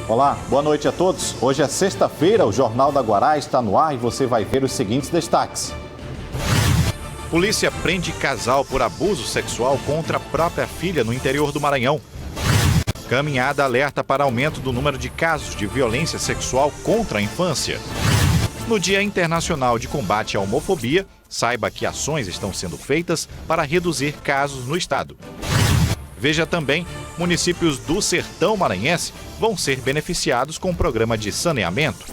Olá, boa noite a todos. Hoje é sexta-feira, o Jornal da Guará está no ar e você vai ver os seguintes destaques. Polícia prende casal por abuso sexual contra a própria filha no interior do Maranhão. Caminhada alerta para aumento do número de casos de violência sexual contra a infância. No Dia Internacional de Combate à Homofobia, saiba que ações estão sendo feitas para reduzir casos no estado. Veja também, municípios do Sertão Maranhense vão ser beneficiados com o programa de saneamento.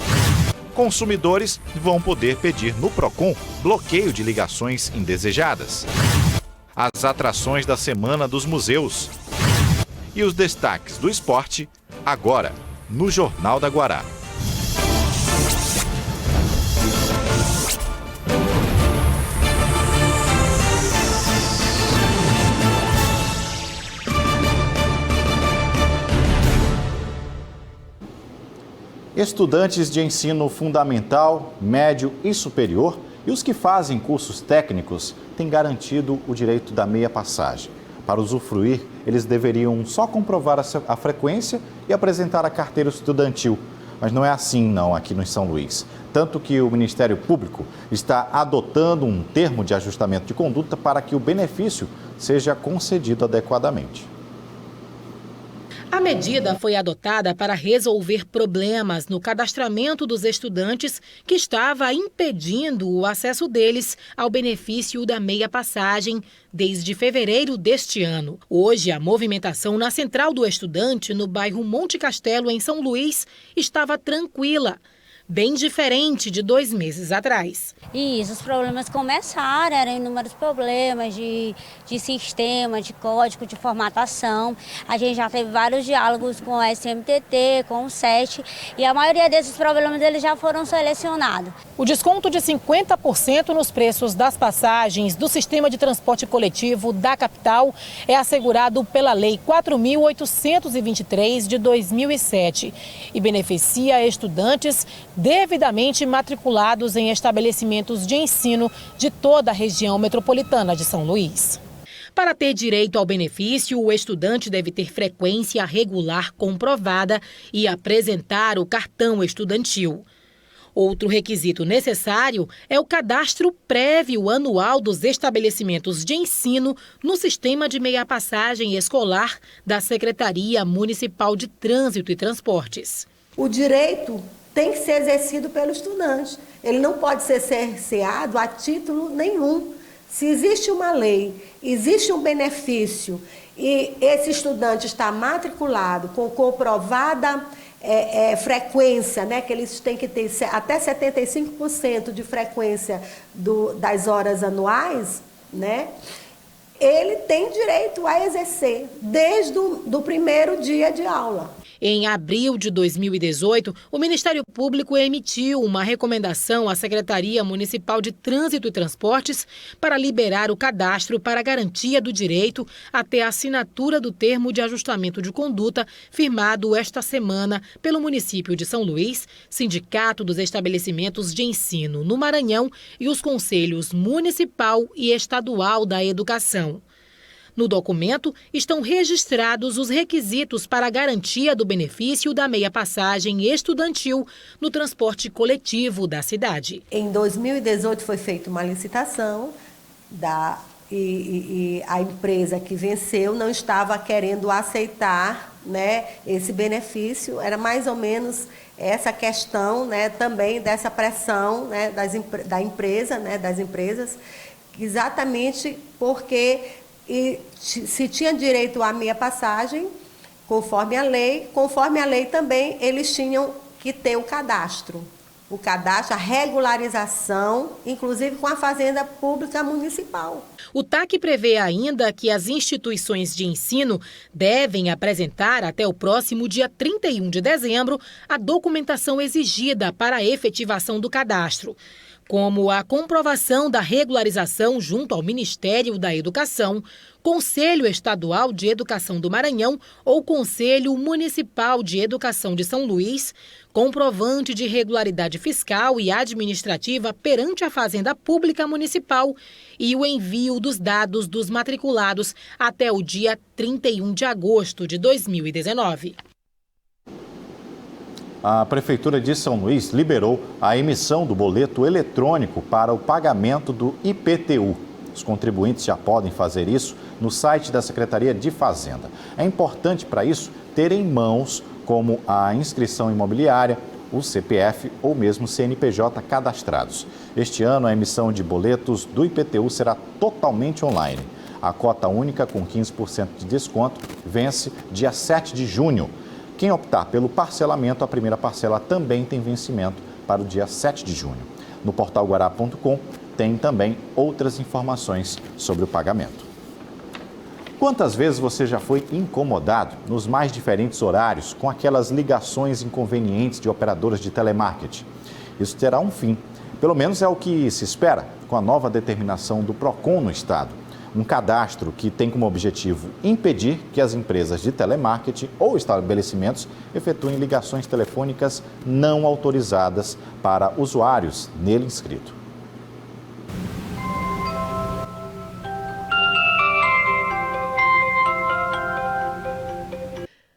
Consumidores vão poder pedir no Procon bloqueio de ligações indesejadas. As atrações da Semana dos Museus. E os destaques do esporte, agora, no Jornal da Guará. Estudantes de ensino fundamental, médio e superior e os que fazem cursos técnicos têm garantido o direito da meia passagem. Para usufruir, eles deveriam só comprovar a frequência e apresentar a carteira estudantil. Mas não é assim não aqui no São Luís. Tanto que o Ministério Público está adotando um termo de ajustamento de conduta para que o benefício seja concedido adequadamente. A medida foi adotada para resolver problemas no cadastramento dos estudantes que estava impedindo o acesso deles ao benefício da meia passagem desde fevereiro deste ano. Hoje, a movimentação na Central do Estudante, no bairro Monte Castelo, em São Luís, estava tranquila. Bem diferente de 2 meses atrás. Isso, os problemas começaram, eram inúmeros problemas de sistema, de código, de formatação. A gente já teve vários diálogos com o SMTT, com o SET, e a maioria desses problemas eles já foram selecionados. O desconto de 50% nos preços das passagens do sistema de transporte coletivo da capital é assegurado pela Lei 4.823 de 2007 e beneficia estudantes devidamente matriculados em estabelecimentos de ensino de toda a região metropolitana de São Luís. Para ter direito ao benefício, o estudante deve ter frequência regular comprovada e apresentar o cartão estudantil. Outro requisito necessário é o cadastro prévio anual dos estabelecimentos de ensino no sistema de meia-passagem escolar da Secretaria Municipal de Trânsito e Transportes. O direito tem que ser exercido pelo estudante. Ele não pode ser cerceado a título nenhum. Se existe uma lei, existe um benefício e esse estudante está matriculado com comprovada frequência, né, que eles têm que ter até 75% de frequência das horas anuais, né, ele tem direito a exercer desde o primeiro dia de aula. Em abril de 2018, o Ministério Público emitiu uma recomendação à Secretaria Municipal de Trânsito e Transportes para liberar o cadastro para a garantia do direito até a assinatura do termo de ajustamento de conduta firmado esta semana pelo município de São Luís, Sindicato dos Estabelecimentos de Ensino no Maranhão e os Conselhos Municipal e Estadual da Educação. No documento, estão registrados os requisitos para a garantia do benefício da meia-passagem estudantil no transporte coletivo da cidade. Em 2018 foi feita uma licitação e a empresa que venceu não estava querendo aceitar, né, esse benefício. Era mais ou menos essa questão, né, também dessa pressão, né, da empresa, né, das empresas, exatamente porque se tinha direito à meia passagem, conforme a lei também eles tinham que ter o cadastro, a regularização, inclusive com a Fazenda Pública Municipal. O TAC prevê ainda que as instituições de ensino devem apresentar até o próximo dia 31 de dezembro a documentação exigida para a efetivação do cadastro, como a comprovação da regularização junto ao Ministério da Educação, Conselho Estadual de Educação do Maranhão ou Conselho Municipal de Educação de São Luís, comprovante de regularidade fiscal e administrativa perante a Fazenda Pública Municipal e o envio dos dados dos matriculados até o dia 31 de agosto de 2019. a Prefeitura de São Luís liberou a emissão do boleto eletrônico para o pagamento do IPTU. Os contribuintes já podem fazer isso no site da Secretaria de Fazenda. É importante para isso ter em mãos como a inscrição imobiliária, o CPF ou mesmo CNPJ cadastrados. Este ano, a emissão de boletos do IPTU será totalmente online. A cota única com 15% de desconto vence dia 7 de junho. Quem optar pelo parcelamento, a primeira parcela também tem vencimento para o dia 7 de junho. No portal guará.com tem também outras informações sobre o pagamento. Quantas vezes você já foi incomodado nos mais diferentes horários com aquelas ligações inconvenientes de operadoras de telemarketing? Isso terá um fim. Pelo menos é o que se espera com a nova determinação do PROCON no estado. Um cadastro que tem como objetivo impedir que as empresas de telemarketing ou estabelecimentos efetuem ligações telefônicas não autorizadas para usuários nele inscritos.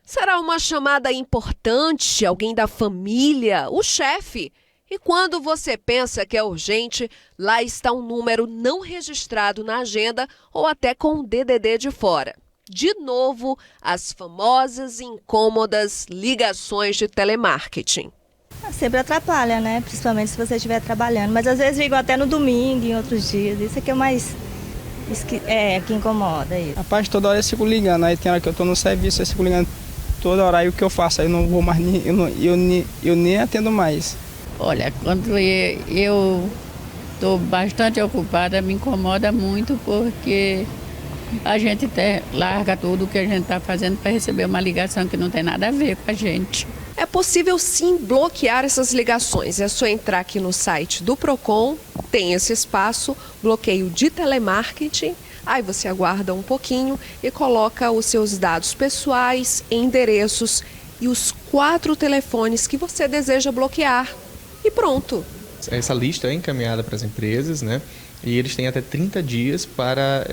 Será uma chamada importante, alguém da família, o chefe? E quando você pensa que é urgente, lá está um número não registrado na agenda ou até com o DDD de fora. De novo, as famosas e incômodas ligações de telemarketing. Sempre atrapalha, né? Principalmente se você estiver trabalhando. Mas às vezes ligam até no domingo, em outros dias. Isso aqui é mais... que incomoda. Isso. Rapaz, toda hora eu fico ligando. Aí tem hora que eu estou no serviço, eu fico ligando toda hora. Aí o que eu faço? Aí eu não vou mais, eu nem atendo mais. Olha, quando eu estou bastante ocupada, me incomoda muito porque a gente larga tudo o que a gente está fazendo para receber uma ligação que não tem nada a ver com a gente. É possível sim bloquear essas ligações. É só entrar aqui no site do PROCON, tem esse espaço, bloqueio de telemarketing. Aí você aguarda um pouquinho e coloca os seus dados pessoais, endereços e os 4 telefones que você deseja bloquear. E pronto. Essa lista é encaminhada para as empresas, né? E eles têm até 30 dias para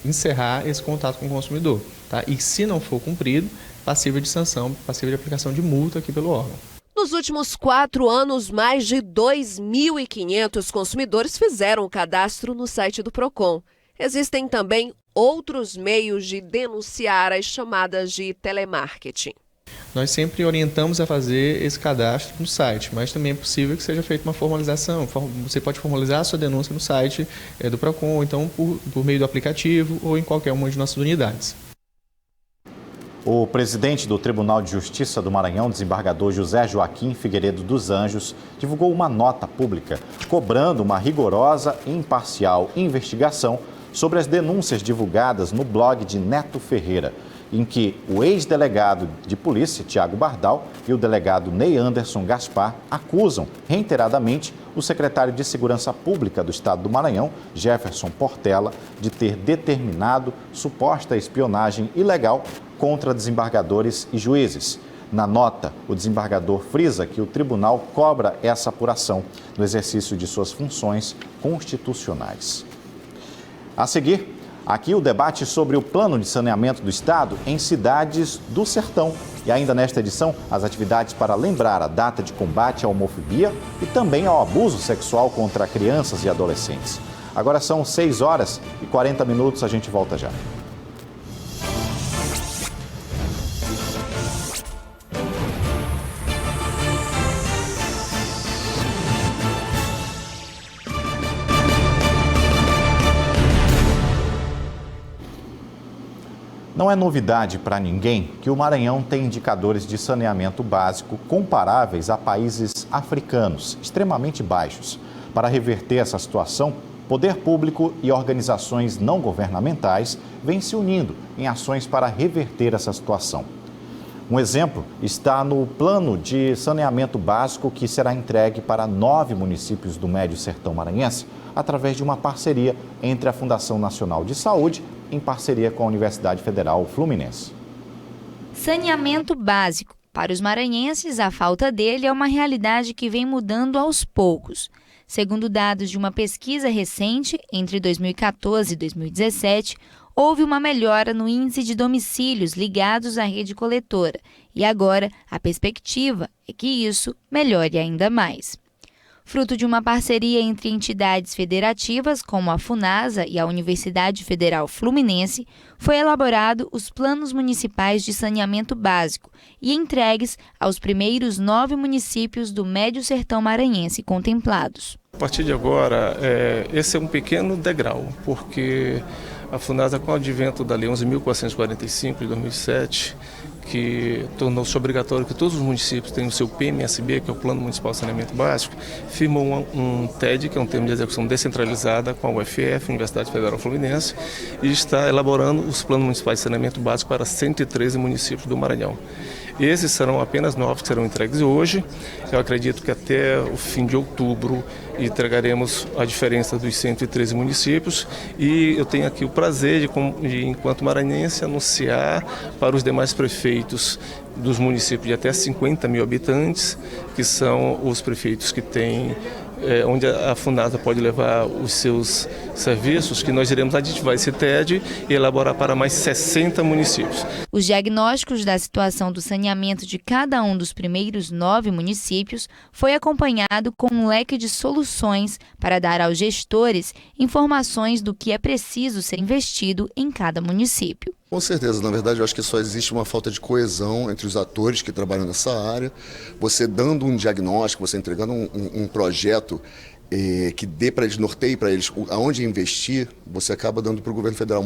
encerrar esse contato com o consumidor. Tá? E se não for cumprido, passível de sanção, passível de aplicação de multa aqui pelo órgão. Nos últimos 4 anos, mais de 2.500 consumidores fizeram o cadastro no site do PROCON. Existem também outros meios de denunciar as chamadas de telemarketing. Nós sempre orientamos a fazer esse cadastro no site, mas também é possível que seja feita uma formalização. Você pode formalizar a sua denúncia no site do PROCON, ou então por meio do aplicativo ou em qualquer uma de nossas unidades. O presidente do Tribunal de Justiça do Maranhão, desembargador José Joaquim Figueiredo dos Anjos, divulgou uma nota pública cobrando uma rigorosa e imparcial investigação sobre as denúncias divulgadas no blog de Neto Ferreira, em que o ex-delegado de polícia, Tiago Bardal, e o delegado Ney Anderson Gaspar acusam reiteradamente o secretário de Segurança Pública do Estado do Maranhão, Jefferson Portela, de ter determinado suposta espionagem ilegal contra desembargadores e juízes. Na nota, o desembargador frisa que o tribunal cobra essa apuração no exercício de suas funções constitucionais. A seguir, aqui o debate sobre o plano de saneamento do Estado em cidades do sertão. E ainda nesta edição, as atividades para lembrar a data de combate à homofobia e também ao abuso sexual contra crianças e adolescentes. Agora são 6h40, a gente volta já. Não é novidade para ninguém que o Maranhão tem indicadores de saneamento básico comparáveis a países africanos, extremamente baixos. Para reverter essa situação, poder público e organizações não governamentais vêm se unindo em ações para reverter essa situação. Um exemplo está no plano de saneamento básico que será entregue para 9 municípios do Médio Sertão Maranhense, através de uma parceria entre a Fundação Nacional de Saúde em parceria com a Universidade Federal Fluminense. Saneamento básico. Para os maranhenses, a falta dele é uma realidade que vem mudando aos poucos. Segundo dados de uma pesquisa recente, entre 2014 e 2017, houve uma melhora no índice de domicílios ligados à rede coletora E agora, a perspectiva é que isso melhore ainda mais. Fruto de uma parceria entre entidades federativas como a FUNASA e a Universidade Federal Fluminense, foi elaborado os Planos Municipais de Saneamento Básico e entregues aos primeiros 9 municípios do Médio Sertão Maranhense contemplados. A partir de agora, esse é um pequeno degrau, porque a FUNASA, com o advento da Lei 11.445 de 2007, que tornou-se obrigatório que todos os municípios tenham o seu PMSB, que é o Plano Municipal de Saneamento Básico, firmou um TED, que é um termo de execução descentralizada, com a UFF, Universidade Federal Fluminense, e está elaborando os Planos Municipais de Saneamento Básico para 113 municípios do Maranhão. Esses serão apenas 9 que serão entregues hoje. Eu acredito que até o fim de outubro entregaremos a diferença dos 113 municípios. E eu tenho aqui o prazer de enquanto maranhense, anunciar para os demais prefeitos dos municípios de até 50 mil habitantes, que são os prefeitos que têm, onde a FUNASA pode levar os seus serviços, que nós iremos aditivar esse TED e elaborar para mais 60 municípios. Os diagnósticos da situação do saneamento de cada um dos primeiros 9 municípios foi acompanhado com um leque de soluções para dar aos gestores informações do que é preciso ser investido em cada município. Com certeza, na verdade eu acho que só existe uma falta de coesão entre os atores que trabalham nessa área. Você dando um diagnóstico, você entregando um projeto que dê para eles, norteie para eles aonde investir, você acaba dando para o governo federal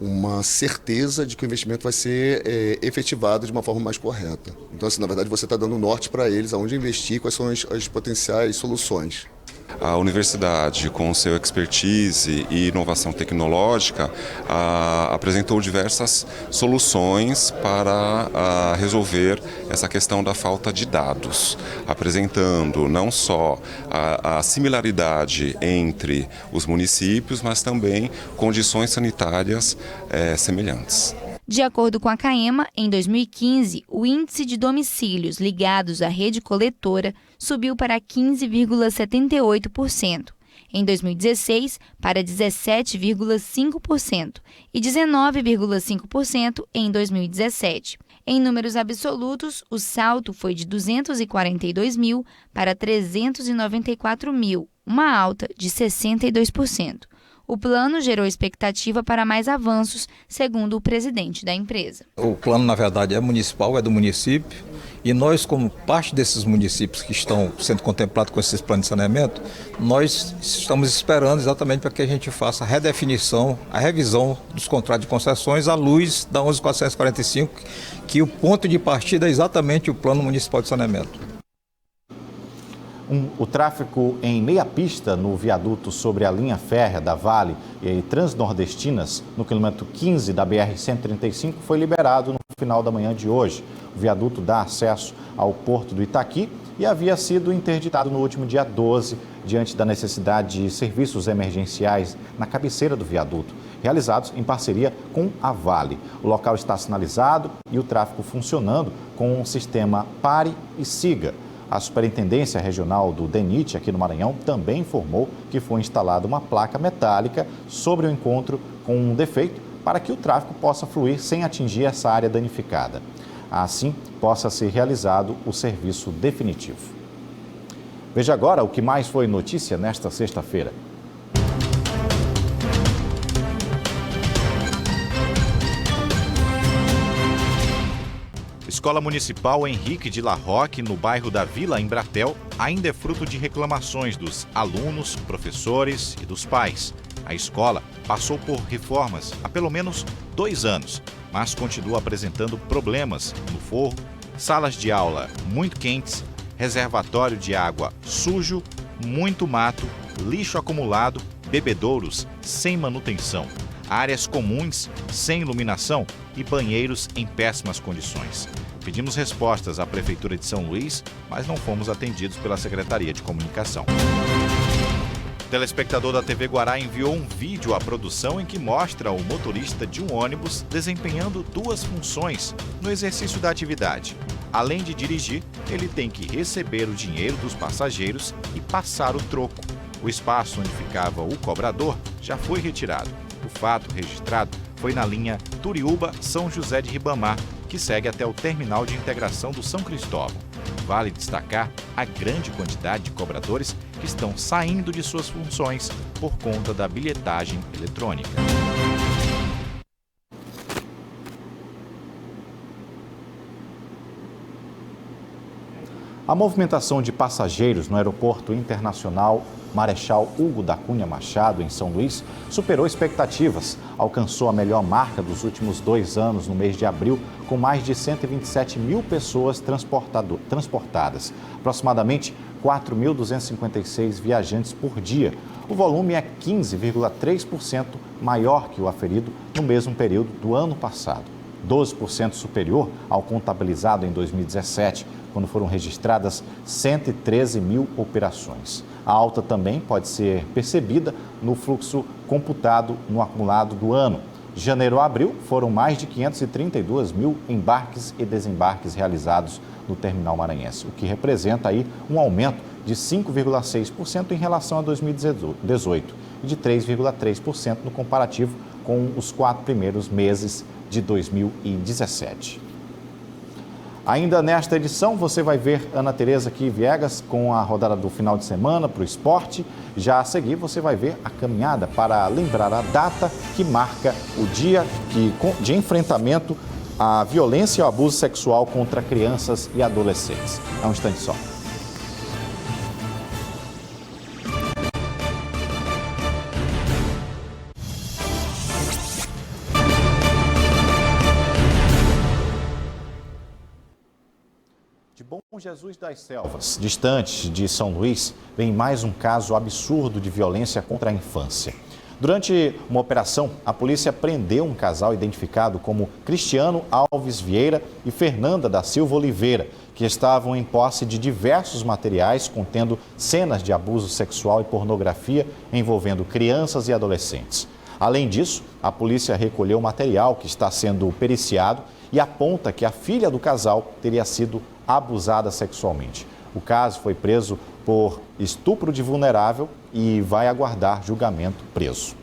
uma certeza de que o investimento vai ser efetivado de uma forma mais correta. Então, assim, na verdade, você está dando norte para eles aonde investir, quais são as potenciais soluções. A universidade, com seu expertise e inovação tecnológica, apresentou diversas soluções para resolver essa questão da falta de dados, apresentando não só a similaridade entre os municípios, mas também condições sanitárias semelhantes. De acordo com a CAEMA, em 2015, o índice de domicílios ligados à rede coletora subiu para 15,78%, em 2016 para 17,5% e 19,5% em 2017. Em números absolutos, o salto foi de 242 mil para 394 mil, uma alta de 62%. O plano gerou expectativa para mais avanços, segundo o presidente da empresa. O plano, na verdade, é municipal, é do município, e nós, como parte desses municípios que estão sendo contemplados com esses planos de saneamento, nós estamos esperando exatamente para que a gente faça a redefinição, a revisão dos contratos de concessões à luz da 11.445, que o ponto de partida é exatamente o Plano Municipal de Saneamento. O tráfego em meia pista no viaduto sobre a linha férrea da Vale e Transnordestinas, no quilômetro 15 da BR-135, foi liberado no final da manhã de hoje. O viaduto dá acesso ao porto do Itaqui e havia sido interditado no último dia 12, diante da necessidade de serviços emergenciais na cabeceira do viaduto, realizados em parceria com a Vale. O local está sinalizado e o tráfego funcionando com um sistema pare e siga. A Superintendência Regional do DENIT, aqui no Maranhão, também informou que foi instalada uma placa metálica sobre o encontro com um defeito para que o tráfego possa fluir sem atingir essa área danificada. Assim, possa ser realizado o serviço definitivo. Veja agora o que mais foi notícia nesta sexta-feira. Escola Municipal Henrique de La Roque, no bairro da Vila Embratel, ainda é fruto de reclamações dos alunos, professores e dos pais. A escola passou por reformas há pelo menos 2 anos, mas continua apresentando problemas no forro, salas de aula muito quentes, reservatório de água sujo, muito mato, lixo acumulado, bebedouros sem manutenção, áreas comuns sem iluminação e banheiros em péssimas condições. Pedimos respostas à Prefeitura de São Luís, mas não fomos atendidos pela Secretaria de Comunicação. O telespectador da TV Guará enviou um vídeo à produção em que mostra o motorista de um ônibus desempenhando 2 funções no exercício da atividade. Além de dirigir, ele tem que receber o dinheiro dos passageiros e passar o troco. O espaço onde ficava o cobrador já foi retirado. O fato registrado foi na linha Turiúba-São José de Ribamar, que segue até o terminal de integração do São Cristóvão. Vale destacar a grande quantidade de cobradores que estão saindo de suas funções por conta da bilhetagem eletrônica. A movimentação de passageiros no Aeroporto Internacional Marechal Hugo da Cunha Machado, em São Luís, superou expectativas. Alcançou a melhor marca dos últimos 2 anos no mês de abril, com mais de 127 mil pessoas transportadas, aproximadamente 4.256 viajantes por dia. O volume é 15,3% maior que o aferido no mesmo período do ano passado, 12% superior ao contabilizado em 2017, quando foram registradas 113 mil operações. A alta também pode ser percebida no fluxo computado no acumulado do ano. De janeiro a abril, foram mais de 532 mil embarques e desembarques realizados no terminal maranhense, o que representa aí um aumento de 5,6% em relação a 2018 e de 3,3% no comparativo com os 4 primeiros meses de 2017. Ainda nesta edição, você vai ver Ana Tereza aqui Viegas com a rodada do final de semana para o esporte. Já a seguir, você vai ver a caminhada para lembrar a data que marca o dia de enfrentamento à violência e ao abuso sexual contra crianças e adolescentes. É um instante só. Bom Jesus das Selvas, distante de São Luís, vem mais um caso absurdo de violência contra a infância. Durante uma operação, a polícia prendeu um casal identificado como Cristiano Alves Vieira e Fernanda da Silva Oliveira, que estavam em posse de diversos materiais contendo cenas de abuso sexual e pornografia envolvendo crianças e adolescentes. Além disso, a polícia recolheu material que está sendo periciado e aponta que a filha do casal teria sido abusada sexualmente. O caso foi preso por estupro de vulnerável e vai aguardar julgamento preso.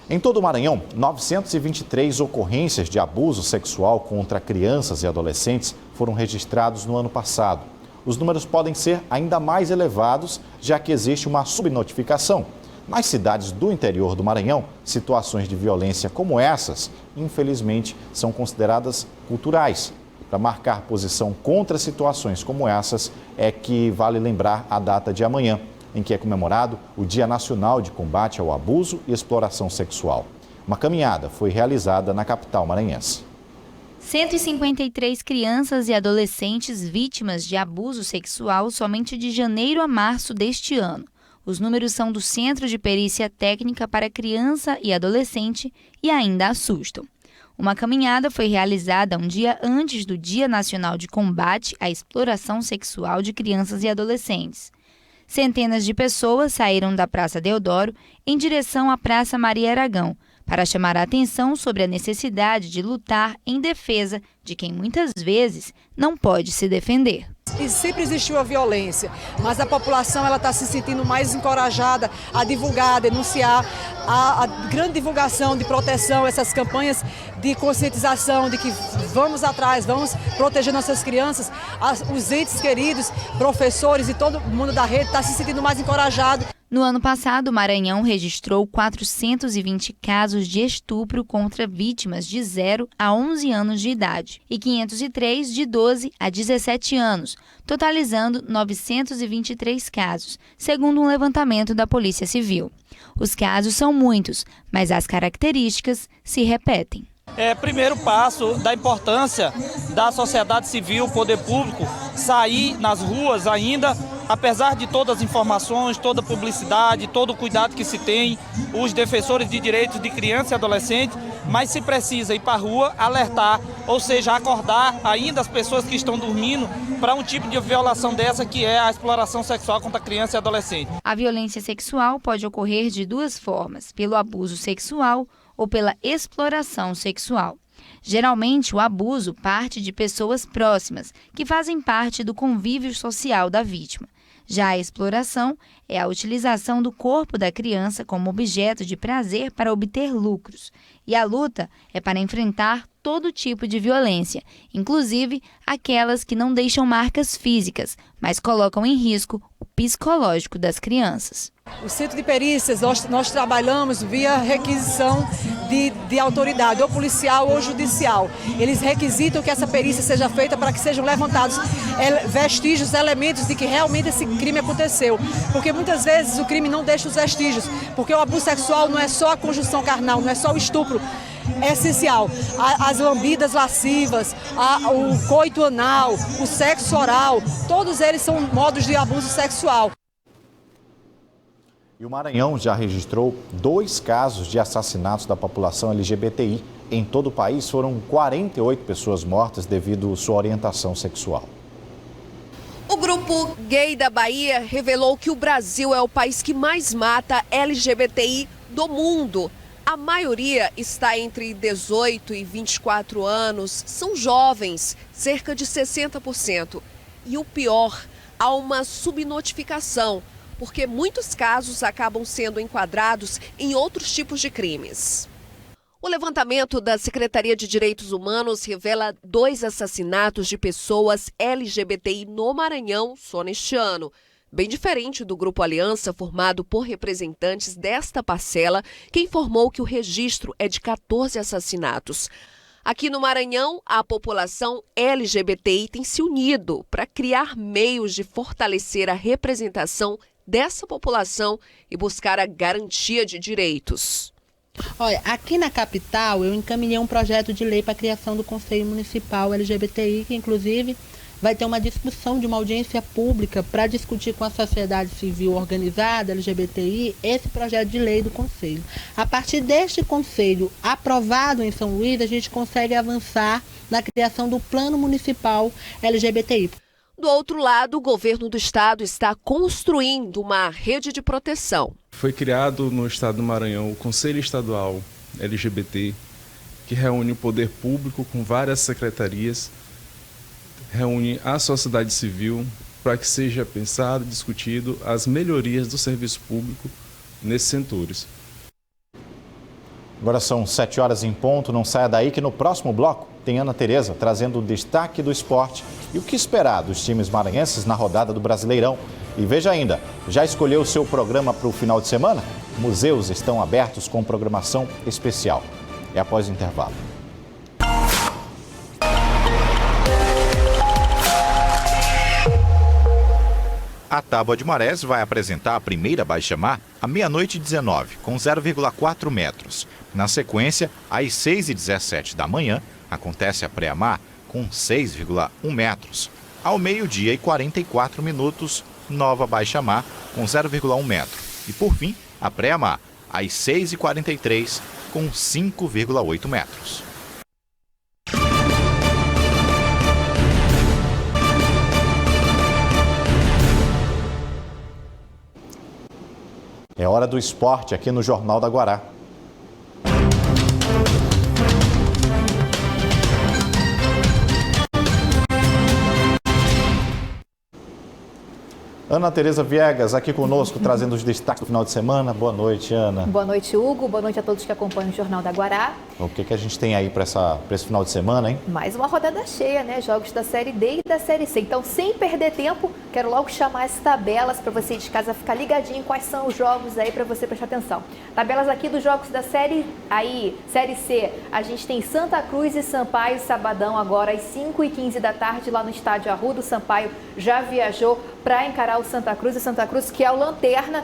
Em todo o Maranhão, 923 ocorrências de abuso sexual contra crianças e adolescentes foram registrados no ano passado. Os números podem ser ainda mais elevados, já que existe uma subnotificação. Nas cidades do interior do Maranhão, situações de violência como essas, infelizmente, são consideradas culturais. Para marcar posição contra situações como essas, é que vale lembrar a data de amanhã, em que é comemorado o Dia Nacional de Combate ao Abuso e Exploração Sexual. Uma caminhada foi realizada na capital maranhense. 153 crianças e adolescentes vítimas de abuso sexual somente de janeiro a março deste ano. Os números são do Centro de Perícia Técnica para Criança e Adolescente e ainda assustam. Uma caminhada foi realizada um dia antes do Dia Nacional de Combate à Exploração Sexual de Crianças e Adolescentes. Centenas de pessoas saíram da Praça Deodoro em direção à Praça Maria Aragão para chamar a atenção sobre a necessidade de lutar em defesa de quem muitas vezes não pode se defender. E sempre existiu a violência, mas a população está se sentindo mais encorajada a divulgar, a denunciar, a grande divulgação de proteção, essas campanhas de conscientização de que vamos atrás, vamos proteger nossas crianças, os entes queridos, professores e todo mundo da rede está se sentindo mais encorajado. No ano passado, o Maranhão registrou 420 casos de estupro contra vítimas de 0 a 11 anos de idade e 503 de 12 a 17 anos, totalizando 923 casos, segundo um levantamento da Polícia Civil. Os casos são muitos, mas as características se repetem. Primeiro passo da importância da sociedade civil, o poder público, sair nas ruas ainda, apesar de todas as informações, toda a publicidade, todo o cuidado que se tem, os defensores de direitos de criança e adolescente, mas se precisa ir para a rua, alertar, ou seja, acordar ainda as pessoas que estão dormindo para um tipo de violação dessa que é a exploração sexual contra criança e adolescente. A violência sexual pode ocorrer de duas formas, pelo abuso sexual ou pela exploração sexual. Geralmente, o abuso parte de pessoas próximas, que fazem parte do convívio social da vítima. Já a exploração é a utilização do corpo da criança como objeto de prazer para obter lucros. E a luta é para enfrentar todo tipo de violência, inclusive aquelas que não deixam marcas físicas, mas colocam em risco o psicológico das crianças. O Centro de Perícias, nós trabalhamos via requisição de autoridade, ou policial ou judicial. Eles requisitam que essa perícia seja feita para que sejam levantados vestígios, elementos de que realmente esse crime aconteceu. Porque muitas vezes o crime não deixa os vestígios, porque o abuso sexual não é só a conjunção carnal, não é só o estupro. É essencial. As lambidas lascivas, o coito anal, o sexo oral, todos eles são modos de abuso sexual. E o Maranhão já registrou 2 casos de assassinatos da população LGBTI. Em todo o país, foram 48 pessoas mortas devido à sua orientação sexual. O grupo gay da Bahia revelou que o Brasil é o país que mais mata LGBTI do mundo. A maioria está entre 18 e 24 anos, são jovens, cerca de 60%. E o pior, há uma subnotificação, porque muitos casos acabam sendo enquadrados em outros tipos de crimes. O levantamento da Secretaria de Direitos Humanos revela 2 assassinatos de pessoas LGBTI no Maranhão só neste ano. Bem diferente do Grupo Aliança, formado por representantes desta parcela, que informou que o registro é de 14 assassinatos. Aqui no Maranhão, a população LGBTI tem se unido para criar meios de fortalecer a representação dessa população e buscar a garantia de direitos. Olha, aqui na capital eu encaminhei um projeto de lei para a criação do Conselho Municipal LGBTI, que inclusive vai ter uma discussão de uma audiência pública para discutir com a sociedade civil organizada LGBTI esse projeto de lei do Conselho. A partir deste Conselho aprovado em São Luís, a gente consegue avançar na criação do Plano Municipal LGBTI. Do outro lado, o governo do estado está construindo uma rede de proteção. Foi criado no estado do Maranhão o Conselho Estadual LGBT, que reúne o poder público com várias secretarias, reúne a sociedade civil para que seja pensado e discutido as melhorias do serviço público nesses setores. Agora são 7 horas em ponto, não saia daí que no próximo bloco tem Ana Tereza trazendo o destaque do esporte e o que esperar dos times maranhenses na rodada do Brasileirão. E veja ainda, já escolheu o seu programa para o final de semana? Museus estão abertos com programação especial. É após o intervalo. A Tábua de Marés vai apresentar a primeira baixa-mar à 00:19, com 0,4 metros. Na sequência, às 6h17 da manhã, acontece a pré-mar com 6,1 metros. Ao 12h44, nova baixa-mar com 0,1 metro. E por fim, a pré-mar às 6h43 com 5,8 metros. É hora do esporte aqui no Jornal da Guará. Ana Tereza Viegas aqui conosco, trazendo os destaques do final de semana. Boa noite, Ana. Boa noite, Hugo. Boa noite a todos que acompanham o Jornal da Guará. O que a gente tem aí para esse final de semana, hein? Mais uma rodada cheia, né? Jogos da Série D e da Série C. Então, sem perder tempo, quero logo chamar as tabelas para você de casa ficar ligadinho quais são os jogos aí para você prestar atenção. Tabelas aqui dos jogos da Série C. A gente tem Santa Cruz e Sampaio, sabadão agora às 5h15 da tarde lá no estádio Arruda. O Sampaio já viajou para encarar o Santa Cruz que é o lanterna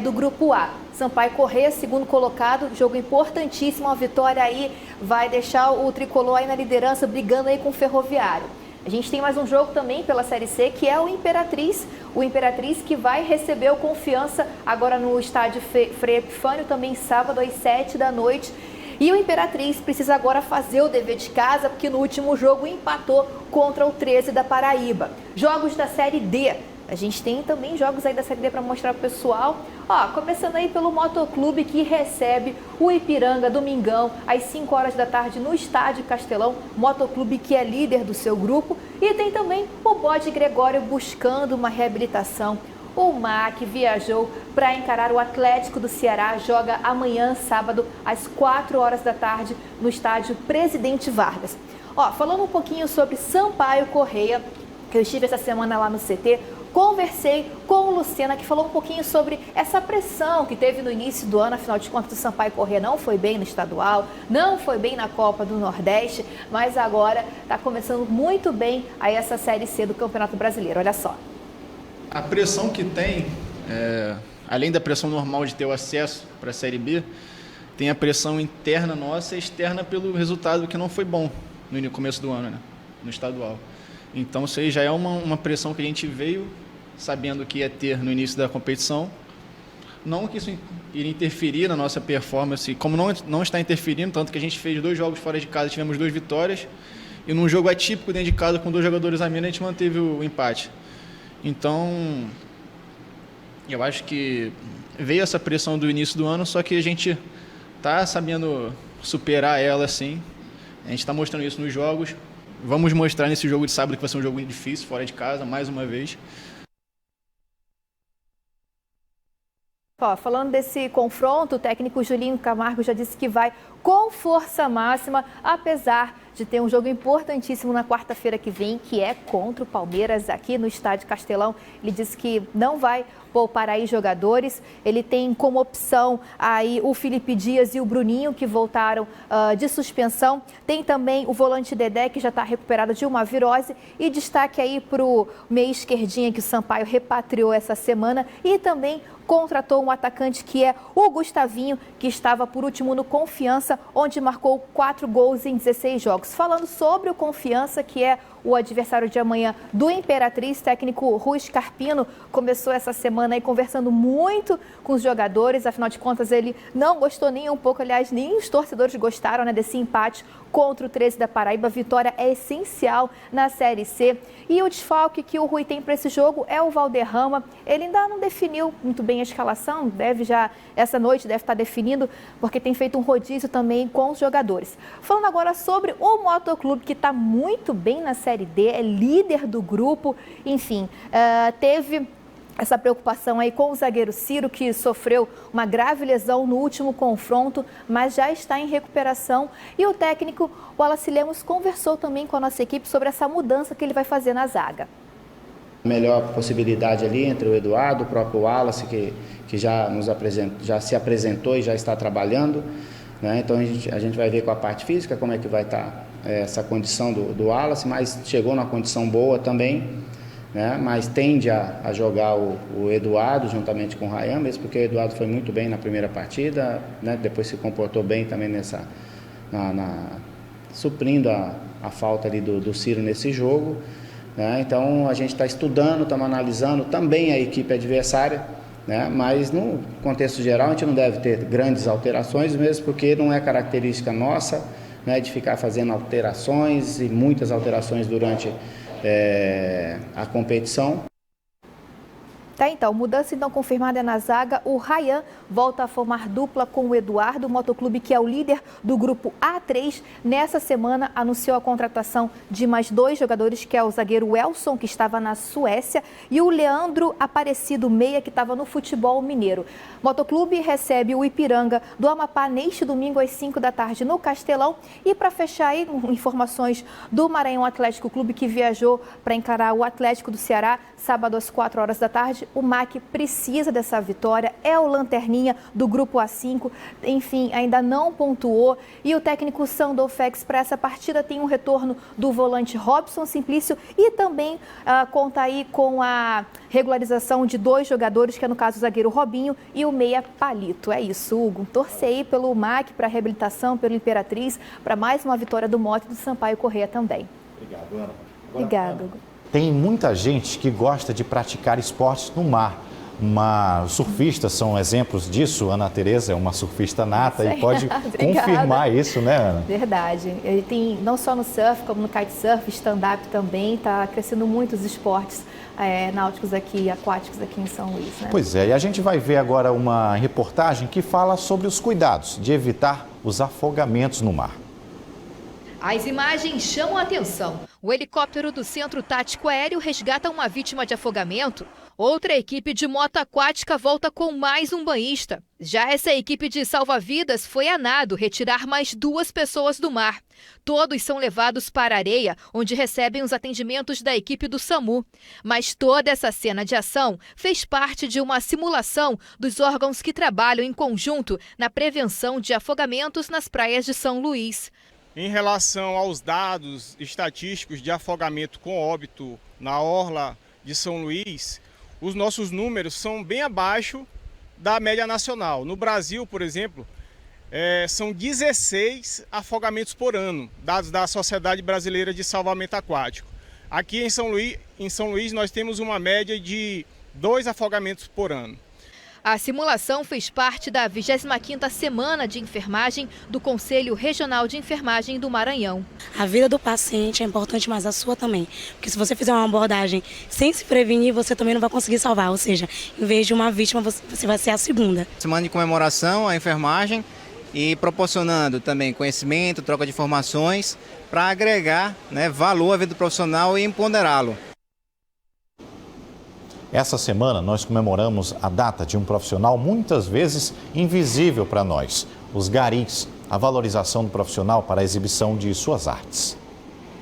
do Grupo A. Sampaio Corrêa, segundo colocado, jogo importantíssimo, a vitória aí vai deixar o tricolor aí na liderança, brigando aí com o Ferroviário. A gente tem mais um jogo também pela Série C, que é o Imperatriz que vai receber o Confiança agora no estádio Frei Epifânio, também sábado às 7 da noite. E o Imperatriz precisa agora fazer o dever de casa, porque no último jogo empatou contra o 13 da Paraíba. Jogos da Série D. A gente tem também jogos aí da Série D para mostrar para o pessoal. Começando aí pelo Motoclube, que recebe o Ipiranga domingão às 5 horas da tarde no Estádio Castelão. Motoclube que é líder do seu grupo. E tem também o Bode Gregório buscando uma reabilitação. o MAC viajou para encarar o Atlético do Ceará, joga amanhã, sábado, às 4 horas da tarde, no estádio Presidente Vargas. Falando um pouquinho sobre Sampaio Corrêa, que eu estive essa semana lá no CT, conversei com o Lucena, que falou um pouquinho sobre essa pressão que teve no início do ano. Afinal de contas, o Sampaio Corrêa não foi bem no estadual, não foi bem na Copa do Nordeste, mas agora está começando muito bem aí essa Série C do Campeonato Brasileiro. Olha só. A pressão que tem, além da pressão normal de ter o acesso para a Série B, tem a pressão interna nossa e externa pelo resultado que não foi bom no começo do ano, né, no estadual. Então isso aí já é uma pressão que a gente veio sabendo que ia ter no início da competição. Não que isso iria interferir na nossa performance, como não está interferindo, tanto que a gente fez 2 jogos fora de casa, tivemos 2 vitórias, e num jogo atípico dentro de casa com 2 jogadores a menos, a gente manteve o empate. Então, eu acho que veio essa pressão do início do ano, só que a gente está sabendo superar ela, sim. A gente está mostrando isso nos jogos. Vamos mostrar nesse jogo de sábado que vai ser um jogo difícil, fora de casa, mais uma vez. Falando desse confronto, o técnico Julinho Camargo já disse que vai com força máxima, apesar de ter um jogo importantíssimo na quarta-feira que vem, que é contra o Palmeiras aqui no Estádio Castelão. Ele disse que não vai poupar aí jogadores. Ele tem como opção aí o Felipe Dias e o Bruninho, que voltaram de suspensão. Tem também o volante Dedé, que já está recuperado de uma virose. E destaque aí para o meia esquerdinha que o Sampaio repatriou essa semana. E também contratou um atacante que é o Gustavinho, que estava por último no Confiança, onde marcou 4 gols em 16 jogos. Falando sobre o Confiança, que é o adversário de amanhã do Imperatriz, técnico Rui Scarpino começou essa semana aí conversando muito com os jogadores. Afinal de contas, ele não gostou nem um pouco, aliás, nem os torcedores gostaram, né, desse empate contra o 13 da Paraíba. A vitória é essencial na Série C. E o desfalque que o Rui tem para esse jogo é o Valderrama. Ele ainda não definiu muito bem a escalação, essa noite deve estar definindo, porque tem feito um rodízio também com os jogadores. Falando agora sobre o Motoclube, que está muito bem na Série D, é líder do grupo, enfim, teve essa preocupação aí com o zagueiro Ciro, que sofreu uma grave lesão no último confronto, mas já está em recuperação. E o técnico Wallace Lemos conversou também com a nossa equipe sobre essa mudança que ele vai fazer na zaga. Melhor possibilidade ali entre o Eduardo, o próprio Wallace, que já se apresentou e já está trabalhando, né? Então a gente vai ver com a parte física como é que vai estar essa condição do Wallace, mas chegou numa condição boa também, né? Mas tende a jogar o Eduardo juntamente com o Ryan, mesmo porque o Eduardo foi muito bem na primeira partida, né? Depois se comportou bem também suprindo a falta ali do Ciro nesse jogo, né? Então a gente está estudando, estamos analisando também a equipe adversária, né? Mas no contexto geral a gente não deve ter grandes alterações, mesmo porque não é característica nossa, né, de ficar fazendo alterações e muitas alterações durante a competição. Tá, então, mudança então confirmada na zaga. O Ryan volta a formar dupla com o Eduardo. O Motoclube, que é o líder do grupo A3, nessa semana anunciou a contratação de mais 2 jogadores, que é o zagueiro Elson, que estava na Suécia, e o Leandro Aparecido Meia, que estava no futebol mineiro. O Motoclube recebe o Ipiranga do Amapá neste domingo às 5 da tarde no Castelão. E para fechar aí, informações do Maranhão Atlético Clube, que viajou para encarar o Atlético do Ceará sábado às 4 horas da tarde. O MAC precisa dessa vitória, é o lanterninha do grupo A5, enfim, ainda não pontuou. E o técnico Sandofex para essa partida tem um retorno do volante Robson Simplício e também conta aí com a regularização de 2 jogadores, que é no caso o zagueiro Robinho e o meia Palito. É isso, Hugo. Torcer aí pelo MAC para a reabilitação, pelo Imperatriz, para mais uma vitória do Mote e do Sampaio Corrêa também. Obrigado, Ana. Obrigada, Hugo. Tem muita gente que gosta de praticar esportes no mar. Surfistas são exemplos disso. Ana Tereza é uma surfista nata e pode confirmar isso, né, Ana? Verdade. Ele tem não só no surf, como no kitesurf, stand-up também. Está crescendo muito os esportes náuticos aqui, aquáticos aqui em São Luís, né? Pois é, e a gente vai ver agora uma reportagem que fala sobre os cuidados de evitar os afogamentos no mar. As imagens chamam a atenção. O helicóptero do Centro Tático Aéreo resgata uma vítima de afogamento. Outra equipe de moto aquática volta com mais um banhista. Já essa equipe de salva-vidas foi a nado retirar mais 2 pessoas do mar. Todos são levados para a areia, onde recebem os atendimentos da equipe do SAMU. Mas toda essa cena de ação fez parte de uma simulação dos órgãos que trabalham em conjunto na prevenção de afogamentos nas praias de São Luís. Em relação aos dados estatísticos de afogamento com óbito na orla de São Luís, os nossos números são bem abaixo da média nacional. No Brasil, por exemplo, são 16 afogamentos por ano, dados da Sociedade Brasileira de Salvamento Aquático. Aqui em São Luís nós temos uma média de 2 afogamentos por ano. A simulação fez parte da 25ª Semana de Enfermagem do Conselho Regional de Enfermagem do Maranhão. A vida do paciente é importante, mas a sua também. Porque se você fizer uma abordagem sem se prevenir, você também não vai conseguir salvar. Ou seja, em vez de uma vítima, você vai ser a segunda. Semana de comemoração à enfermagem e proporcionando também conhecimento, troca de informações para agregar, valor à vida do profissional e empoderá-lo. Essa semana nós comemoramos a data de um profissional muitas vezes invisível para nós, os garis, a valorização do profissional para a exibição de suas artes.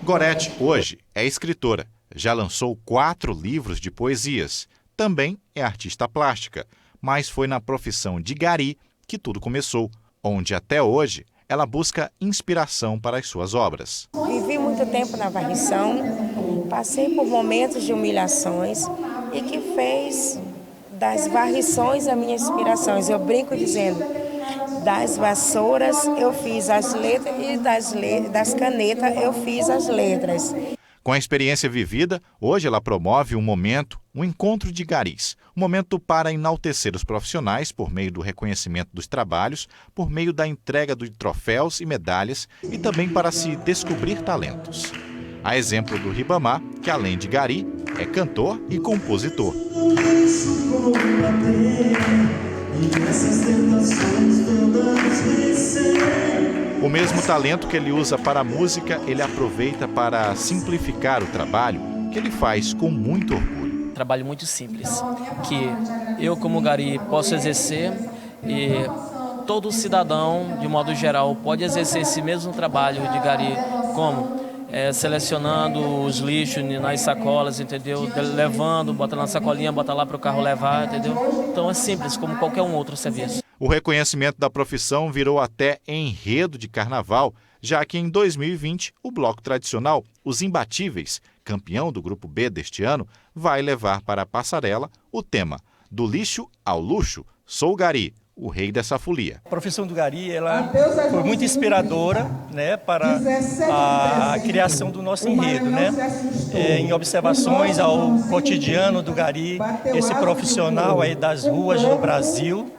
Gorete, hoje, é escritora. Já lançou 4 livros de poesias. Também é artista plástica, mas foi na profissão de gari que tudo começou, onde até hoje ela busca inspiração para as suas obras. Vivi muito tempo na varrição, passei por momentos de humilhações e que fez das varrições a minha inspiração. Eu brinco dizendo, das vassouras eu fiz as letras e das canetas eu fiz as letras. Com a experiência vivida, hoje ela promove um momento, um encontro de garis. Um momento para enaltecer os profissionais por meio do reconhecimento dos trabalhos, por meio da entrega de troféus e medalhas e também para se descobrir talentos. A exemplo do Ribamar, que além de gari, é cantor e compositor. O mesmo talento que ele usa para a música, ele aproveita para simplificar o trabalho que ele faz com muito orgulho. Trabalho muito simples, que eu como gari posso exercer e todo cidadão, de modo geral, pode exercer esse mesmo trabalho de gari, como selecionando os lixos nas sacolas, entendeu? Levando, bota na sacolinha, bota lá para o carro levar, entendeu? Então é simples, como qualquer um outro serviço. O reconhecimento da profissão virou até enredo de carnaval, já que em 2020 o bloco tradicional, Os Imbatíveis, campeão do Grupo B deste ano, vai levar para a passarela o tema Do Lixo ao Luxo, Sou Gari, o rei dessa folia. A profissão do gari ela foi muito inspiradora, para a criação do nosso enredo, em observações ao cotidiano do gari, esse profissional aí das ruas do Brasil,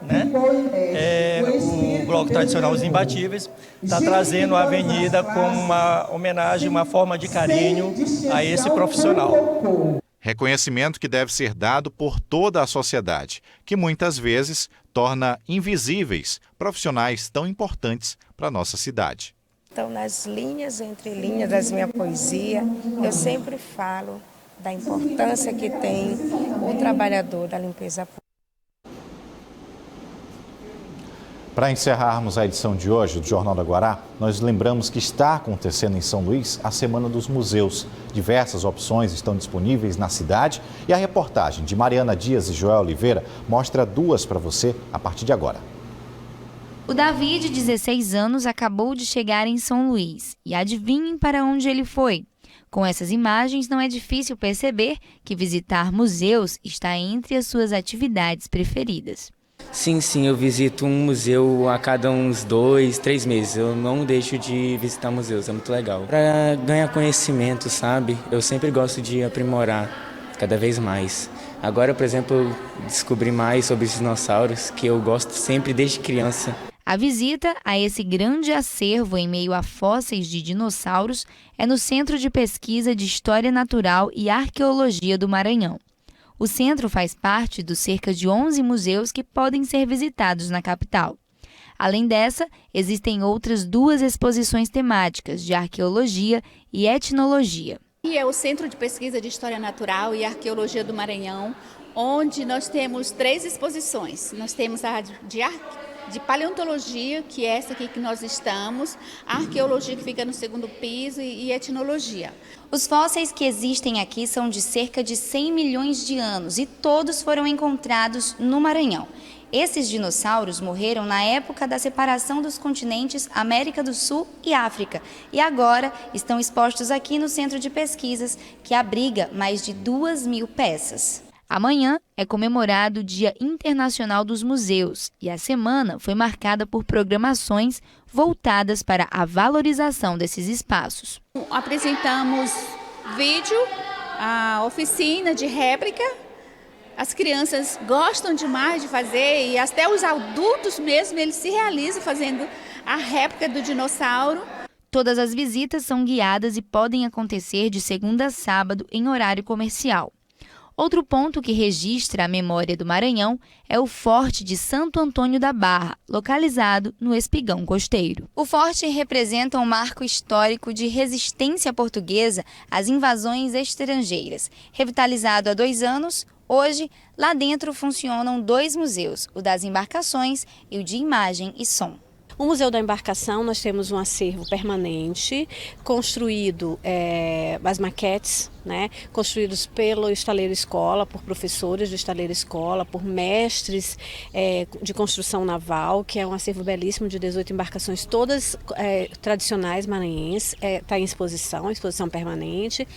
o bloco tradicional Os Imbatíveis está trazendo a avenida como uma homenagem, uma forma de carinho a esse profissional. Reconhecimento que deve ser dado por toda a sociedade, que muitas vezes torna invisíveis profissionais tão importantes para a nossa cidade. Então, nas linhas, entre linhas da minha poesia, eu sempre falo da importância que tem o trabalhador da limpeza pública. Para encerrarmos a edição de hoje do Jornal da Guará, nós lembramos que está acontecendo em São Luís a Semana dos Museus. Diversas opções estão disponíveis na cidade e a reportagem de Mariana Dias e Joel Oliveira mostra 2 para você a partir de agora. O Davi, de 16 anos, acabou de chegar em São Luís. E adivinhem para onde ele foi? Com essas imagens, não é difícil perceber que visitar museus está entre as suas atividades preferidas. Sim, eu visito um museu a cada uns 2, 3 meses. Eu não deixo de visitar museus, é muito legal. Para ganhar conhecimento, sabe? Eu sempre gosto de aprimorar cada vez mais. Agora, por exemplo, eu descobri mais sobre os dinossauros, que eu gosto sempre desde criança. A visita a esse grande acervo em meio a fósseis de dinossauros é no Centro de Pesquisa de História Natural e Arqueologia do Maranhão. O centro faz parte dos cerca de 11 museus que podem ser visitados na capital. Além dessa, existem outras 2 exposições temáticas de arqueologia e etnologia. E é o Centro de Pesquisa de História Natural e Arqueologia do Maranhão, onde nós temos 3 exposições. Nós temos a de paleontologia, que é essa aqui que nós estamos, a arqueologia que fica no 2º piso e etnologia. Os fósseis que existem aqui são de cerca de 100 milhões de anos e todos foram encontrados no Maranhão. Esses dinossauros morreram na época da separação dos continentes América do Sul e África e agora estão expostos aqui no Centro de Pesquisas, que abriga mais de 2.000 peças. Amanhã é comemorado o Dia Internacional dos Museus e a semana foi marcada por programações voltadas para a valorização desses espaços. Apresentamos vídeo, a oficina de réplica. As crianças gostam demais de fazer e até os adultos mesmo, eles se realizam fazendo a réplica do dinossauro. Todas as visitas são guiadas e podem acontecer de segunda a sábado em horário comercial. Outro ponto que registra a memória do Maranhão é o Forte de Santo Antônio da Barra, localizado no Espigão Costeiro. O forte representa um marco histórico de resistência portuguesa às invasões estrangeiras. Revitalizado há 2 anos, hoje, lá dentro funcionam 2 museus, o das embarcações e o de imagem e som. O Museu da Embarcação, nós temos um acervo permanente, construído, as maquetes, construídos pelo Estaleiro Escola, por professores do Estaleiro Escola, por mestres de construção naval, que é um acervo belíssimo de 18 embarcações, todas tradicionais maranhenses, está em exposição permanente.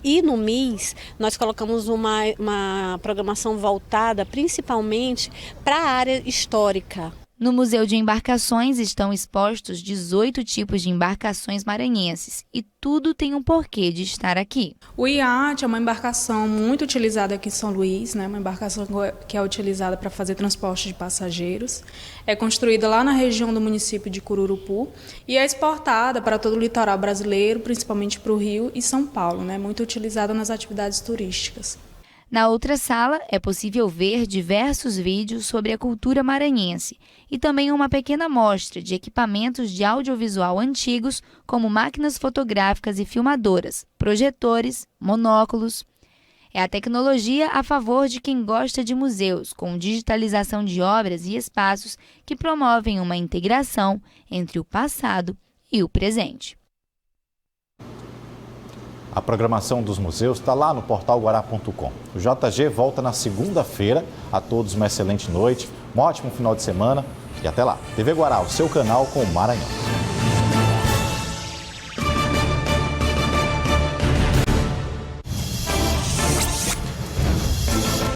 E no MIS, nós colocamos uma programação voltada principalmente para a área histórica. No Museu de Embarcações estão expostos 18 tipos de embarcações maranhenses e tudo tem um porquê de estar aqui. O iate é uma embarcação muito utilizada aqui em São Luís, uma embarcação que é utilizada para fazer transporte de passageiros. É construída lá na região do município de Cururupu e é exportada para todo o litoral brasileiro, principalmente para o Rio e São Paulo, muito utilizada nas atividades turísticas. Na outra sala, é possível ver diversos vídeos sobre a cultura maranhense e também uma pequena amostra de equipamentos de audiovisual antigos, como máquinas fotográficas e filmadoras, projetores, monóculos. É a tecnologia a favor de quem gosta de museus, com digitalização de obras e espaços que promovem uma integração entre o passado e o presente. A programação dos museus está lá no portal guará.com. O JG volta na segunda-feira. A todos uma excelente noite, um ótimo final de semana e até lá. TV Guará, o seu canal com o Maranhão.